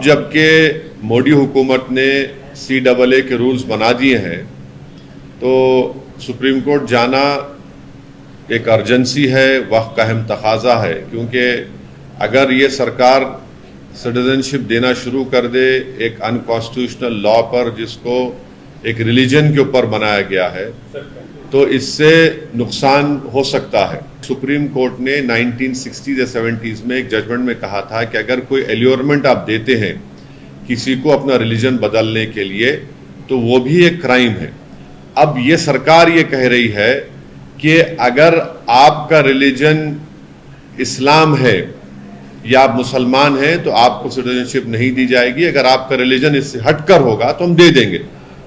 जबकि मोदी हुकूमत ने CAA के रूल्स बना दिए हैं तो सुप्रीम कोर्ट जाना एक अर्जेंसी है, वक्त का अहम तकाजा है, क्योंकि अगर ये सरकार सिटीजनशिप देना शुरू कर दे एक अनकॉन्स्टिट्यूशनल लॉ पर जिसको एक रिलीजन के ऊपर बनाया गया है तो इससे नुकसान हो सकता है। सुप्रीम कोर्ट ने 1960s या 70s में एक जजमेंट में कहा था कि अगर कोई एल्योरमेंट आप देते हैं किसी को अपना रिलीजन बदलने के लिए तो वो भी एक क्राइम है। अब ये सरकार ये कह रही है कि अगर आपका रिलीजन इस्लाम है या आप मुसलमान हैं तो आपको सिटीजनशिप नहीं दी जाएगी, अगर आपका रिलीजन इससे हटकर होगा तो हम दे देंगे।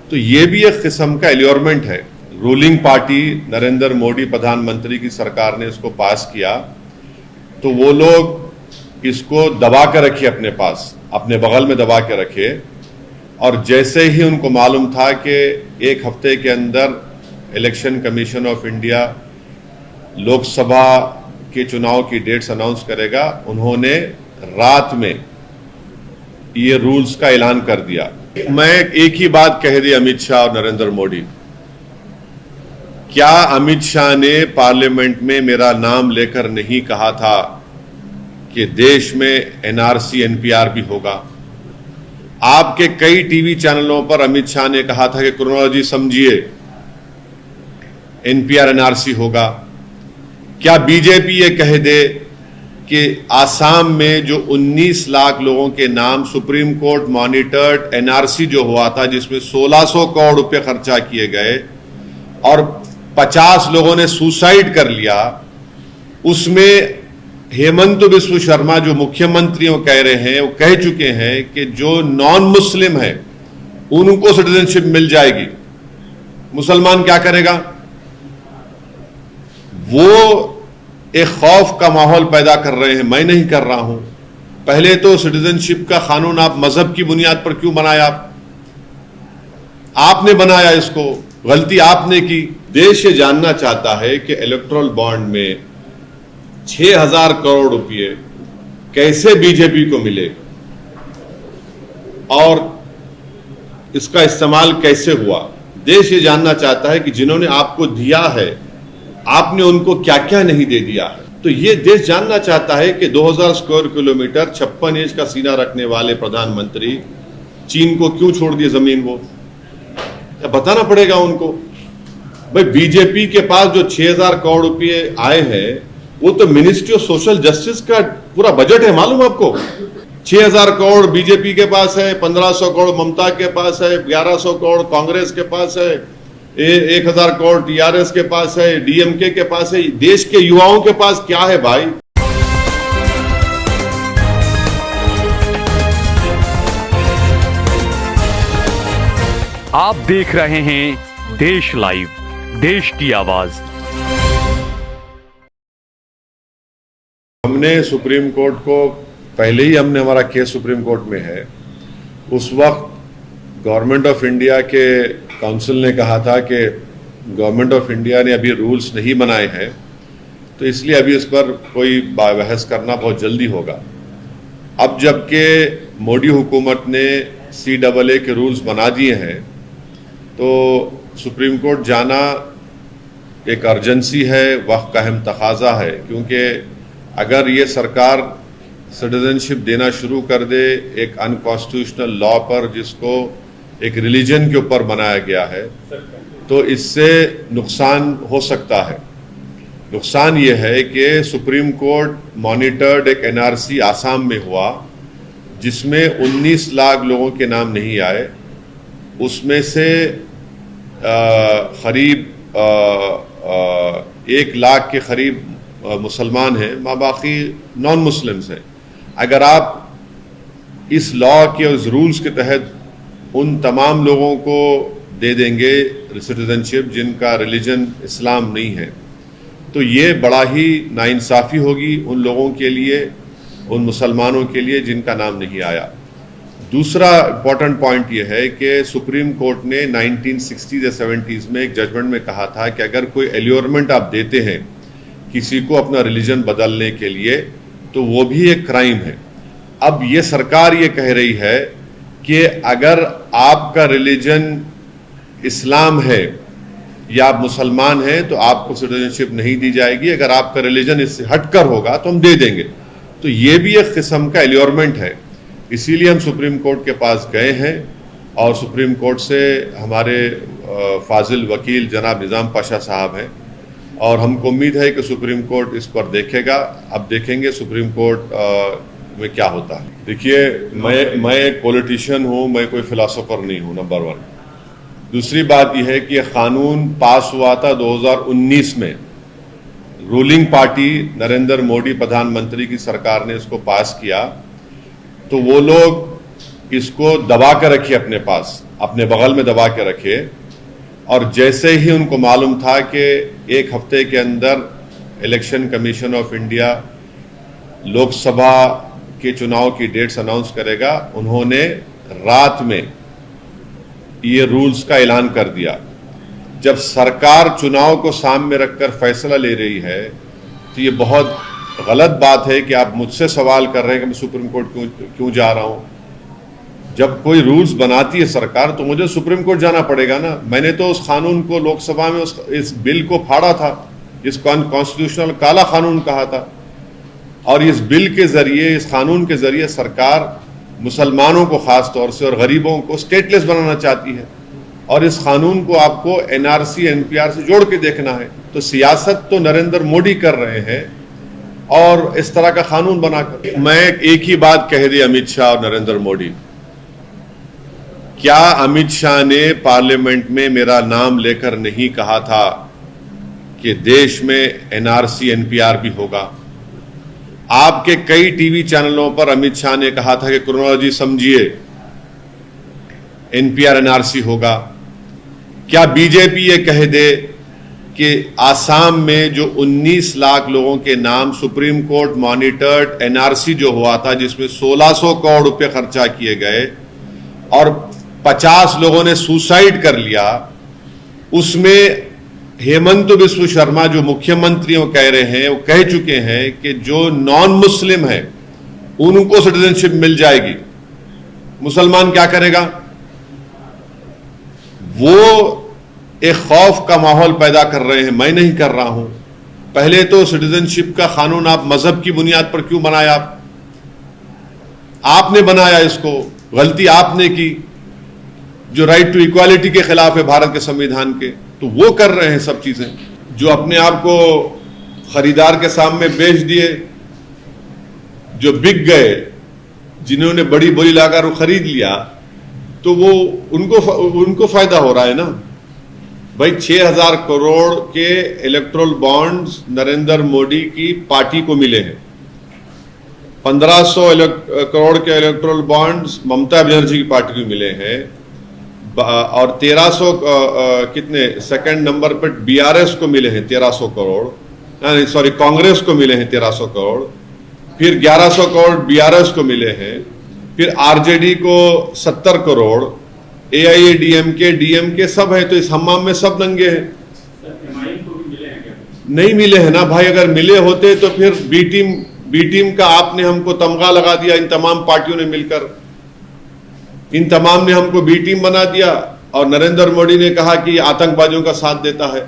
तो ये भी एक किस्म का एल्योरमेंट है। रूलिंग पार्टी नरेंद्र मोदी प्रधानमंत्री की सरकार ने इसको पास किया तो वो लोग इसको दबा के रखे अपने पास, अपने बगल में दबा के रखे, और जैसे ही उनको मालूम था कि एक हफ्ते के अंदर election commission of India Lok Sabha के चुनाव की डेट्स अनाउंस करेगा, उन्होंने रात में ये रूल्स का ऐलान कर दिया। मैं एक ही बात कह दी अमित शाह और नरेंद्र मोदी, क्या अमित शाह ने पार्लियामेंट में मेरा नाम लेकर नहीं कहा था कि देश में NRC NPR भी होगा? आपके कई टीवी चैनलों पर अमित शाह ने कहा था कि क्रोनोलॉजी समझिए, NPR NRC होगा। क्या बीजेपी ये कह दे कि आसाम में जो 19 लाख लोगों के नाम सुप्रीम कोर्ट मॉनिटर्ड NRC जो हुआ था जिसमें 1600 करोड़ रुपए खर्चा किए गए और 50 लोगों ने सुसाइड कर लिया, उसमें हेमंत बिस्व शर्मा जो मुख्यमंत्री कह रहे हैं, वो कह चुके हैं कि जो नॉन मुस्लिम है उनको सिटीजनशिप मिल जाएगी। मुसलमान क्या करेगा? वो एक खौफ का माहौल पैदा कर रहे हैं। मैं नहीं कर रहा हूं। पहले तो सिटीजनशिप का कानून आप मजहब की बुनियाद पर क्यों बनाया? आपने बनाया, इसको गलती आपने की। देश ये जानना चाहता है कि इलेक्टोरल बॉन्ड में 6000 करोड़ रुपए कैसे बीजेपी को मिले और इसका इस्तेमाल कैसे हुआ। देश ये जानना चाहता है कि जिन्होंने आपको दिया है आपने उनको क्या क्या नहीं दे दिया है। तो ये देश जानना चाहता है कि 2000 स्क्वायर किलोमीटर 56 इंच का सीना रखने वाले प्रधानमंत्री चीन को क्यों छोड़ दिए जमीन? वो बताना पड़ेगा उनको। भाई बीजेपी के पास जो 6000 करोड़ रुपए आए हैं वो तो मिनिस्ट्री ऑफ सोशल जस्टिस का पूरा बजट है, मालूम आपको? 6000 करोड़ बीजेपी के पास है, 1500 करोड़ ममता के पास है, 1100 करोड़ कांग्रेस के पास है, 1000 करोड़ TRS के पास है, DMK के पास है। देश के युवाओं के पास क्या है भाई? आप देख रहे हैं देश लाइव, देश की आवाज। हमने सुप्रीम कोर्ट को पहले ही हमारा केस सुप्रीम कोर्ट में है। उस वक्त गवर्नमेंट ऑफ इंडिया के काउंसिल ने कहा था कि गवर्नमेंट ऑफ इंडिया ने अभी रूल्स नहीं बनाए हैं तो इसलिए अभी इस पर कोई बहस करना बहुत जल्दी होगा। अब जबकि मोदी हुकूमत ने CAA के रूल्स बना दिए हैं तो सुप्रीम कोर्ट जाना एक अर्जेंसी है, वक्त का अहम तकाजा है, क्योंकि अगर ये सरकार सिटीजनशिप देना शुरू कर दे एक अनकॉन्स्टिट्यूशनल लॉ पर जिसको एक रिलीजन के ऊपर बनाया गया है तो इससे नुकसान हो सकता है। नुकसान ये है कि सुप्रीम कोर्ट मॉनिटर्ड एक NRC आसाम में हुआ जिसमें 19 लाख लोगों के नाम नहीं आए, उसमें से करीब 1 लाख के करीब मुसलमान हैं, बाकी नॉन मुस्लिम्स हैं। अगर आप इस लॉ के उस रूल्स के तहत उन तमाम लोगों को दे देंगे सिटीजनशिप जिनका रिलीजन इस्लाम नहीं है तो ये बड़ा ही नाइंसाफ़ी होगी उन लोगों के लिए, उन मुसलमानों के लिए जिनका नाम नहीं आया। दूसरा इम्पॉर्टेंट पॉइंट ये है कि सुप्रीम कोर्ट ने 1960s या 70s में एक जजमेंट में कहा था कि अगर कोई एल्योरमेंट आप देते हैं किसी को अपना रिलीजन बदलने के लिए तो वो भी एक क्राइम है। अब ये सरकार ये कह रही है कि अगर आपका रिलीजन इस्लाम है या आप मुसलमान हैं तो आपको सिटीजनशिप नहीं दी जाएगी, अगर आपका रिलीजन इससे हटकर होगा तो हम दे देंगे। तो ये भी एक किस्म का एलियोरमेंट है। इसीलिए हम सुप्रीम कोर्ट के पास गए हैं और सुप्रीम कोर्ट से हमारे फाजिल वकील जनाब निज़ाम पाशा साहब हैं और हमको उम्मीद है कि सुप्रीम कोर्ट इस पर देखेगा। अब देखेंगे सुप्रीम कोर्ट में क्या होता है। देखिए, मैं एक पॉलिटिशियन हूँ, मैं कोई फिलोसोफर नहीं हूँ, नंबर 1। दूसरी बात यह है कि कानून पास हुआ था 2019 में, रूलिंग पार्टी नरेंद्र मोदी प्रधानमंत्री की सरकार ने इसको पास किया, तो वो लोग इसको दबा के रखे अपने पास, अपने बगल में दबा के रखे, और जैसे ही उनको मालूम था कि एक हफ्ते के अंदर election commission of India Lok Sabha के चुनाव की डेट्स अनाउंस करेगा, उन्होंने रात में ये रूल्स का ऐलान कर दिया। जब सरकार चुनाव को सामने रखकर फैसला ले रही है तो ये बहुत गलत बात है कि आप मुझसे सवाल कर रहे हैं कि मैं सुप्रीम कोर्ट क्यों जा रहा हूं। जब कोई रूल्स बनाती है सरकार तो मुझे सुप्रीम कोर्ट जाना पड़ेगा ना। मैंने तो उस कानून को लोकसभा में इस बिल को फाड़ा था, इस कॉन्स्टिट्यूशनल काला कानून कहा था, और इस बिल के जरिए, इस कानून के जरिए सरकार मुसलमानों को खास तौर से और गरीबों को स्टेटलेस बनाना चाहती है, और इस कानून को आपको एनआरसी एनपीआर से जोड़ के देखना है। तो सियासत तो नरेंद्र मोदी कर रहे हैं और इस तरह का कानून बनाकर। मैं एक ही बात कह दी अमित शाह और नरेंद्र मोदी, क्या अमित शाह ने पार्लियामेंट में मेरा नाम लेकर नहीं कहा था कि देश में एनआरसी एनपीआर भी होगा? आपके कई टीवी चैनलों पर अमित शाह ने कहा था कि क्रोनोलॉजी समझिए, एनपीआर एनआरसी होगा। क्या बीजेपी ये कह दे कि आसाम में जो 19 लाख लोगों के नाम सुप्रीम कोर्ट मॉनिटर्ड एनआरसी जो हुआ था, जिसमें 1600 करोड़ रुपए खर्चा किए गए और 50 लोगों ने सुसाइड कर लिया, उसमें हेमंत बिस्व शर्मा जो मुख्यमंत्री कह रहे हैं, वो कह चुके हैं कि जो नॉन मुस्लिम है उनको सिटीजनशिप मिल जाएगी। मुसलमान क्या करेगा? वो एक खौफ का माहौल पैदा कर रहे हैं। मैं नहीं कर रहा हूं। पहले तो सिटीजनशिप का कानून आप मजहब की बुनियाद पर क्यों बनाया? आपने बनाया, इसको गलती आपने की, जो राइट टू इक्वालिटी के खिलाफ है भारत के संविधान के। तो वो कर रहे हैं सब चीजें, जो अपने आप को खरीदार के सामने बेच दिए, जो बिक गए, जिन्होंने बड़ी बोली लगाकर खरीद लिया, तो वो उनको फायदा हो रहा है ना भाई। 6000 करोड़ के इलेक्टोरल बॉन्ड्स नरेंद्र मोदी की पार्टी को मिले हैं, 1500 करोड़ के इलेक्टोरल बॉन्ड्स ममता बनर्जी की पार्टी को मिले हैं, और 1300 कितने सेकंड नंबर पर बीआरएस को मिले हैं 1300 करोड़, नहीं सॉरी कांग्रेस को मिले हैं 1300 करोड़, फिर 1100 करोड़ बीआरएस को मिले हैं, फिर आरजेडी को 70 करोड़, एआईएडीएमके डीएमके सब है। तो इस हम्माम में सब नंगे हैं। नहीं मिले हैं ना भाई। अगर मिले होते तो फिर बी टीम का आपने हमको तमगा लगा दिया, इन तमाम पार्टियों ने मिलकर, इन तमाम ने हमको बी टीम बना दिया, और नरेंद्र मोदी ने कहा कि आतंकवादियों का साथ देता है।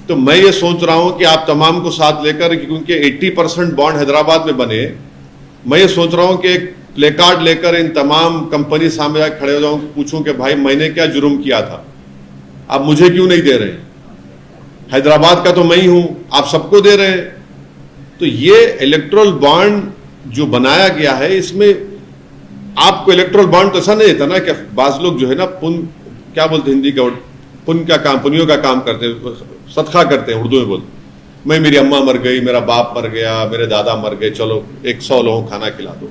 तो मैं ये सोच रहा हूं कि आप तमाम को साथ लेकर, क्योंकि 80% बॉन्ड हैदराबाद में बने, मैं ये सोच रहा हूं कि एक प्ले कार्ड लेकर इन तमाम कंपनी सामने खड़े हो जाऊं, पूछूं कि भाई मैंने क्या जुर्म किया था, आप मुझे क्यों नहीं दे रहे? हैदराबाद का तो मैं ही हूं, आप सबको दे रहे हैं। तो ये इलेक्टोरल बॉन्ड जो बनाया गया है, इसमें आपको इलेक्टोरल बॉन्ड तो ऐसा नहीं देता ना कि बाज लोग जो है ना क्या बोलते हिंदी का, पुण्य का काम, पुण्यों का काम करते हैं, सदका करते हैं, उर्दू में बोलते, मैं मेरी अम्मा मर गई, मेरा बाप मर गया, मेरे दादा मर गए, चलो 100 लोगों को खाना खिला दो।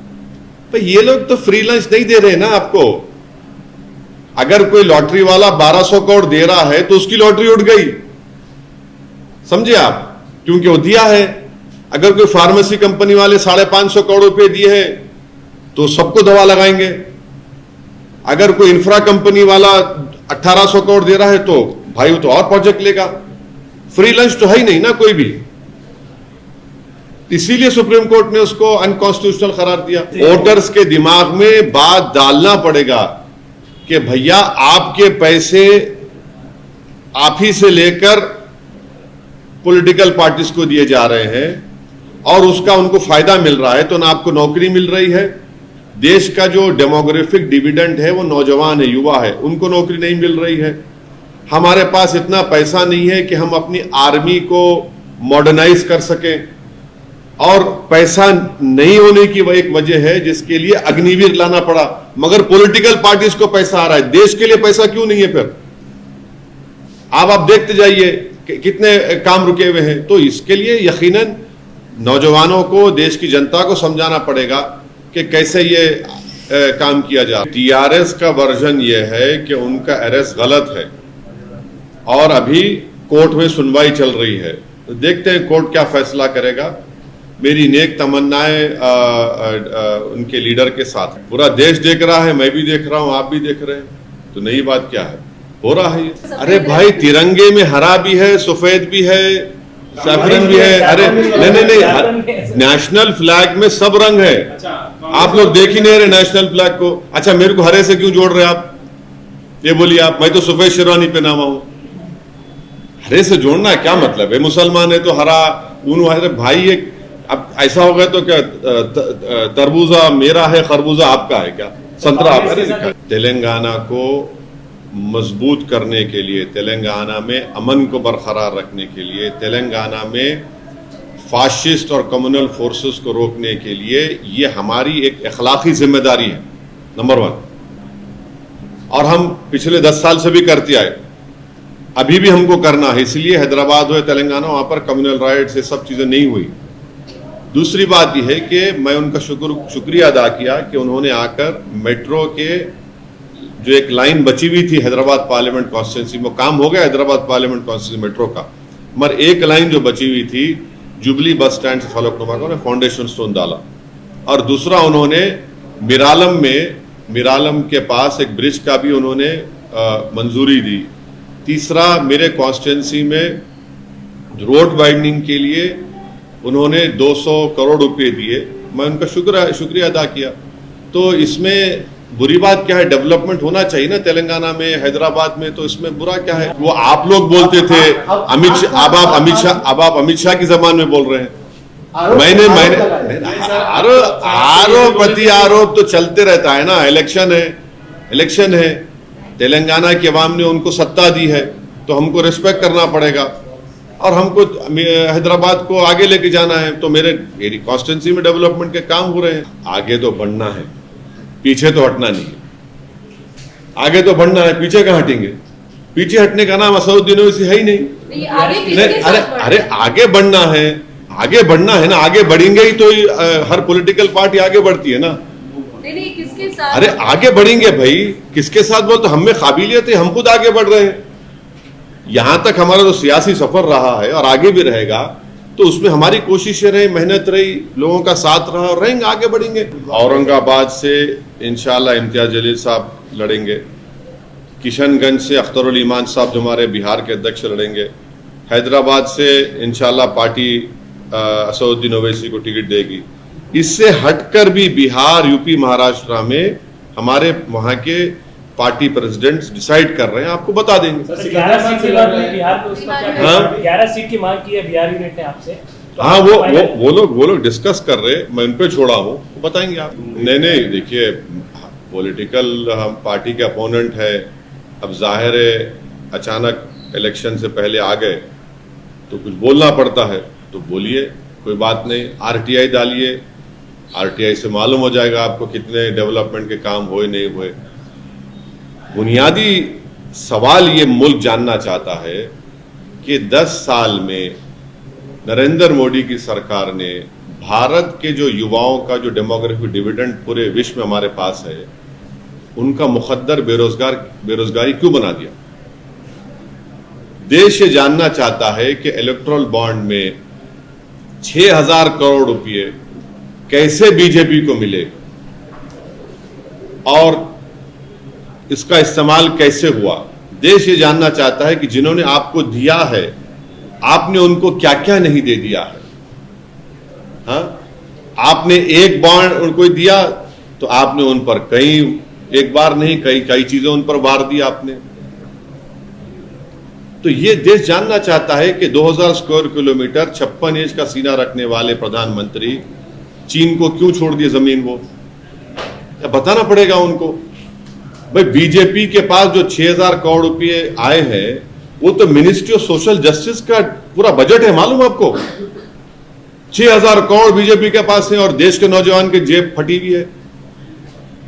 भाई ये लोग तो फ्री लंच नहीं दे रहे ना आपको। अगर कोई लॉटरी वाला 1200 करोड़ दे रहा है तो उसकी लॉटरी उठ गई, समझे आप, क्योंकि वो दिया है। अगर कोई फार्मेसी कंपनी वाले 550 करोड़ रुपए दिए हैं तो सबको दवा लगाएंगे। अगर कोई इंफ्रा कंपनी वाला 1800 करोड़ दे रहा है तो भाई वो तो और प्रोजेक्ट लेगा। फ्री लंच तो है ही नहीं ना कोई भी। इसीलिए सुप्रीम कोर्ट ने उसको अनकॉन्स्टिट्यूशनल करार दिया। वोटर्स के दिमाग में बात डालना पड़ेगा कि भैया आपके पैसे आप ही से लेकर पॉलिटिकल पार्टीज को दिए जा रहे हैं और उसका उनको फायदा मिल रहा है, तो ना आपको नौकरी मिल रही है। देश का जो डेमोग्राफिक डिविडेंड है वो नौजवान है, युवा है, उनको नौकरी नहीं मिल रही है। हमारे पास इतना पैसा नहीं है कि हम अपनी आर्मी को मॉडर्नाइज कर सकें, और पैसा नहीं होने की वह एक वजह है जिसके लिए अग्निवीर लाना पड़ा। मगर पॉलिटिकल पार्टीज को पैसा आ रहा है, देश के लिए पैसा क्यों नहीं है? फिर आप देखते जाइए कितने काम रुके हुए हैं। तो इसके लिए यकीनन नौजवानों को, देश की जनता को समझाना पड़ेगा कि कैसे ये काम किया जाए। टीआरएस का वर्जन ये है कि उनका अरेस्ट गलत है और अभी कोर्ट में सुनवाई चल रही है, तो देखते हैं कोर्ट क्या फैसला करेगा। मेरी नेक तमन्नाएं उनके लीडर के साथ। पूरा देश देख रहा है, मैं भी देख रहा हूं, आप भी देख रहे हैं, तो नई बात क्या है, हो रहा है ये। अरे भाई, तिरंगे में हरा भी है, सफेद भी है, सैफरन भी है। अरे नहीं, नेशनल फ्लैग में सब रंग है। आप लोग देख ही नहीं रहे नेशनल फ्लैग को। अच्छा, मेरे को हरे से क्यों जोड़ रहे आप? ये बोलिए आप, मैं तो सफेद शेरवानी पहना हुआ हूं, हरे से जोड़ना क्या मतलब है? मुसलमान है तो हरा ऊन। अरे भाई, ये अब ऐसा हो गया तो क्या तरबूजा मेरा है, खरबूजा आपका है क्या? संतरा आपका है? तेलंगाना को मजबूत करने के लिए, तेलंगाना में अमन को बरकरार रखने के लिए, तेलंगाना में फाशिस्ट और कम्युनल फोर्सेस को रोकने के लिए ये हमारी एक अखलाकी जिम्मेदारी है, नंबर 1। और हम पिछले 10 साल से भी करते आए, अभी भी हमको करना है। इसलिए हैदराबाद हो, तेलंगाना, वहां पर कम्युनल राइट्स ये सब चीजें नहीं हुई। दूसरी बात यह है कि मैं उनका शुक्रिया अदा किया कि उन्होंने आकर मेट्रो के जो एक लाइन बची हुई थी हैदराबाद पार्लियामेंट कॉन्स्टिट्यूंसी में, काम हो गया हैदराबाद पार्लियामेंट कॉन्स्टिट्यूंसी मेट्रो का, मगर एक लाइन जो बची हुई थी जुबली बस स्टैंड से फलकनुमा का, उन्होंने फाउंडेशन स्टोन डाला। और दूसरा, उन्होंने मिरालम के पास एक ब्रिज का भी उन्होंने मंजूरी दी। तीसरा, मेरे कॉन्स्टिट्यूंसी में रोड वाइडनिंग के लिए उन्होंने 200 करोड़ रुपए दिए, मैं उनका शुक्रिया अदा किया। तो इसमें बुरी बात क्या है? डेवलपमेंट होना चाहिए ना तेलंगाना में, हैदराबाद में, तो इसमें बुरा क्या है? वो आप लोग बोलते थे अब आप अमित शाह की जबान में बोल रहे हैं। मैंने आरोप प्रति आरोप तो चलते रहता है ना। इलेक्शन है, तेलंगाना की आवाम ने उनको सत्ता दी है, तो हमको रिस्पेक्ट करना पड़ेगा और हमको हैदराबाद को आगे लेके जाना है। तो मेरी कॉन्स्टिट्यूंसी में डेवलपमेंट के काम हो रहे हैं। आगे तो बढ़ना है, पीछे तो हटना नहीं है। आगे तो बढ़ना है, पीछे कहाँ हटेंगे? पीछे हटने का नाम असदुद्दीन ओवैसी है ही नहीं। अरे आगे बढ़ना है ना। आगे बढ़ेंगे ही तो हर पॉलिटिकल पार्टी आगे बढ़ती है ना। नहीं, किसके साथ? अरे आगे बढ़ेंगे भाई, किसके साथ बोल? तो हम में काबिलियत है, हम खुद आगे बढ़ रहे हैं। यहां तक हमारा जो सियासी सफर रहा है और आगे भी रहेगा, तो उसमें हमारी कोशिशें रही, मेहनत रही, लोगों का साथ रहा और रहेंगे, आगे बढ़ेंगे। औरंगाबाद से इंशाल्लाह इम्तियाज जलील साहब लड़ेंगे, किशनगंज से अख्तरुल ईमान साहब जो हमारे बिहार के अध्यक्ष लड़ेंगे, हैदराबाद से इंशाल्लाह पार्टी असदुद्दीन ओवैसी को टिकट देगी। इससे हटकर भी बिहार, यूपी, महाराष्ट्र में हमारे वहां के पार्टी प्रेसिडेंट डिसाइड कर रहे हैं, आपको बता देंगे। 11 सीट की बात है बिहार में, उसका क्या है? 11 सीट की मांग की है बिहार यूनिट ने आपसे। तो हाँ, वो लोग डिस्कस कर रहे, मैं उन पे छोड़ा हूँ, तो बताएंगे आप। नहीं, देखिए, पॉलिटिकल हम पार्टी के अपोनेंट है। अब जाहिर है अचानक इलेक्शन से पहले आ गए तो कुछ बोलना पड़ता है, तो बोलिए, कोई बात नहीं। आरटीआई डालिए, आरटीआई से मालूम हो जाएगा आपको कितने डेवलपमेंट के काम हुए नहीं हुए। बुनियादी सवाल ये मुल्क जानना चाहता है कि 10 साल में नरेंद्र मोदी की सरकार ने भारत के जो युवाओं का जो डेमोग्राफिक डिविडेंड पूरे विश्व में हमारे पास है, उनका मुकद्दर बेरोजगारी क्यों बना दिया? देश ये जानना चाहता है कि इलेक्टोरल बॉन्ड में 6000 करोड़ रुपए कैसे बीजेपी को मिले और इसका इस्तेमाल कैसे हुआ। देश ये जानना चाहता है कि जिन्होंने आपको दिया है, आपने उनको क्या क्या नहीं दे दिया है। हाँ, आपने एक बॉन्ड उनको दिया तो आपने उन पर एक बार नहीं कई चीजें उन पर वार दी आपने। तो ये देश जानना चाहता है कि 2000 स्क्वायर किलोमीटर 56 इंच का सीना रखने वाले प्रधानमंत्री चीन को क्यों छोड़ दिए जमीन, वो बताना पड़ेगा उनको। भाई बीजेपी के पास जो 6000 करोड़ रुपए आए हैं वो तो मिनिस्ट्री ऑफ सोशल जस्टिस का पूरा बजट है, मालूम आपको। 6000 करोड़ बीजेपी के पास है और देश के नौजवान की जेब फटी हुई है।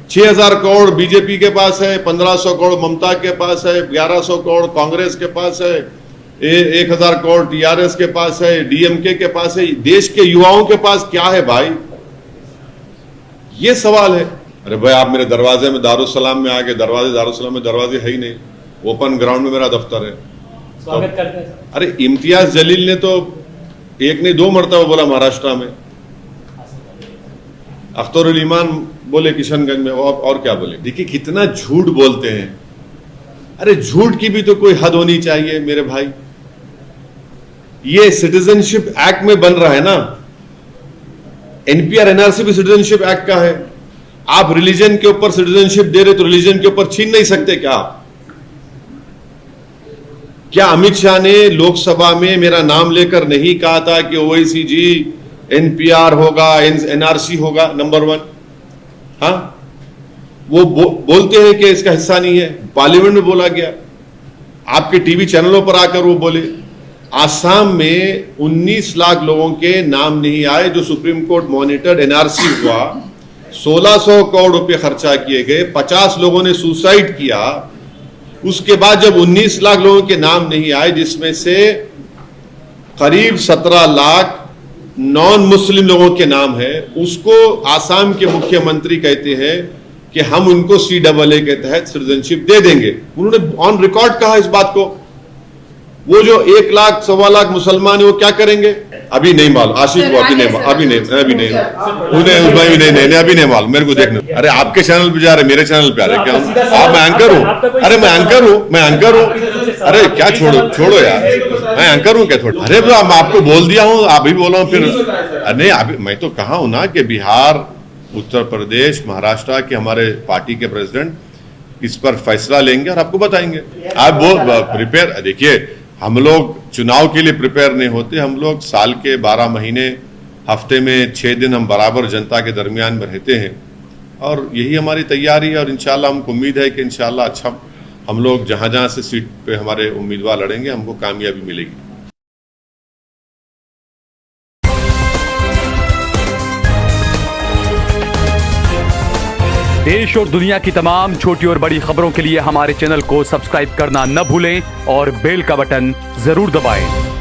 6000 करोड़ बीजेपी के पास है, 1500 करोड़ ममता के पास है, 1100 करोड़ कांग्रेस के पास है, 1000 करोड़ टीआरएस के पास है, डीएमके के पास है। देश के युवाओं के पास क्या है भाई, ये सवाल है। अरे भाई आप मेरे दरवाजे में दारुसलाम में आके दारुसलाम में दरवाजे है ही नहीं, ओपन ग्राउंड में मेरा दफ्तर है। स्वागत करते हैं। अरे इम्तियाज जलील ने तो एक नहीं 2 मरतबा बोला महाराष्ट्र में, अख्तरुल ईमान बोले किशनगंज में, और क्या बोले। देखिए कितना झूठ बोलते हैं। अरे झूठ की भी तो कोई हद होनी चाहिए मेरे भाई। ये सिटीजनशिप एक्ट में बन रहा है ना, एनपीआर एनआरसी भी सिटीजनशिप एक्ट का है। आप रिलीजन के ऊपर सिटीजनशिप दे रहे तो रिलीजन के ऊपर छीन नहीं सकते क्या अमित शाह ने लोकसभा में मेरा नाम लेकर नहीं कहा था कि ओवैसी जी एनपीआर होगा, एनआरसी होगा, नंबर 1। हाँ, वो बोलते हैं कि इसका हिस्सा नहीं है, पार्लियामेंट में बोला गया, आपके टीवी चैनलों पर आकर वो बोले। आसाम में 19 लाख लोगों के नाम नहीं आए जो सुप्रीम कोर्ट मॉनिटर्ड एनआरसी हुआ, 1600 करोड़ रुपए खर्चा किए गए, 50 लोगों ने सुसाइड किया। उसके बाद जब 19 लाख लोगों के नाम नहीं आए, जिसमें से करीब 17 लाख नॉन मुस्लिम लोगों के नाम है, उसको आसाम के मुख्यमंत्री कहते हैं कि हम उनको CAA के तहत सिटीजनशिप दे देंगे। उन्होंने ऑन रिकॉर्ड कहा इस बात को। वो जो 1 लाख 1.25 लाख मुसलमान है वो क्या करेंगे अभी नहीं मालूम। आशिक को अभी नहीं, उन्हें अभी नहीं मालूम, मेरे को देखना। अरे आपके चैनल पे जा रहे, मेरे चैनल पे आ रहे क्या? मैं एंकर हूँ। अरे मैं एंकर हूँ। अरे क्या छोड़ो यार, मैं एंकर हूँ क्या थोड़ा? अरे मैं आपको बोल दिया हूँ, अभी बोला हूँ फिर। नहीं अभी मैं तो कहा हूँ ना कि बिहार, उत्तर प्रदेश, महाराष्ट्र के हमारे पार्टी के प्रेसिडेंट इस पर फैसला लेंगे और आपको बताएंगे। आप वो प्रिपेयर, देखिए हम लोग चुनाव के लिए प्रिपेयर नहीं होते। हम लोग साल के 12 महीने, हफ्ते में 6 दिन हम बराबर जनता के दरमियान में रहते हैं और यही हमारी तैयारी है। और इंशाल्लाह हमको उम्मीद है कि इंशाल्लाह अच्छा हम लोग जहां से सीट पे हमारे उम्मीदवार लड़ेंगे हमको कामयाबी मिलेगी। देश और दुनिया की तमाम छोटी और बड़ी खबरों के लिए हमारे चैनल को सब्सक्राइब करना न भूलें और बेल का बटन जरूर दबाएं।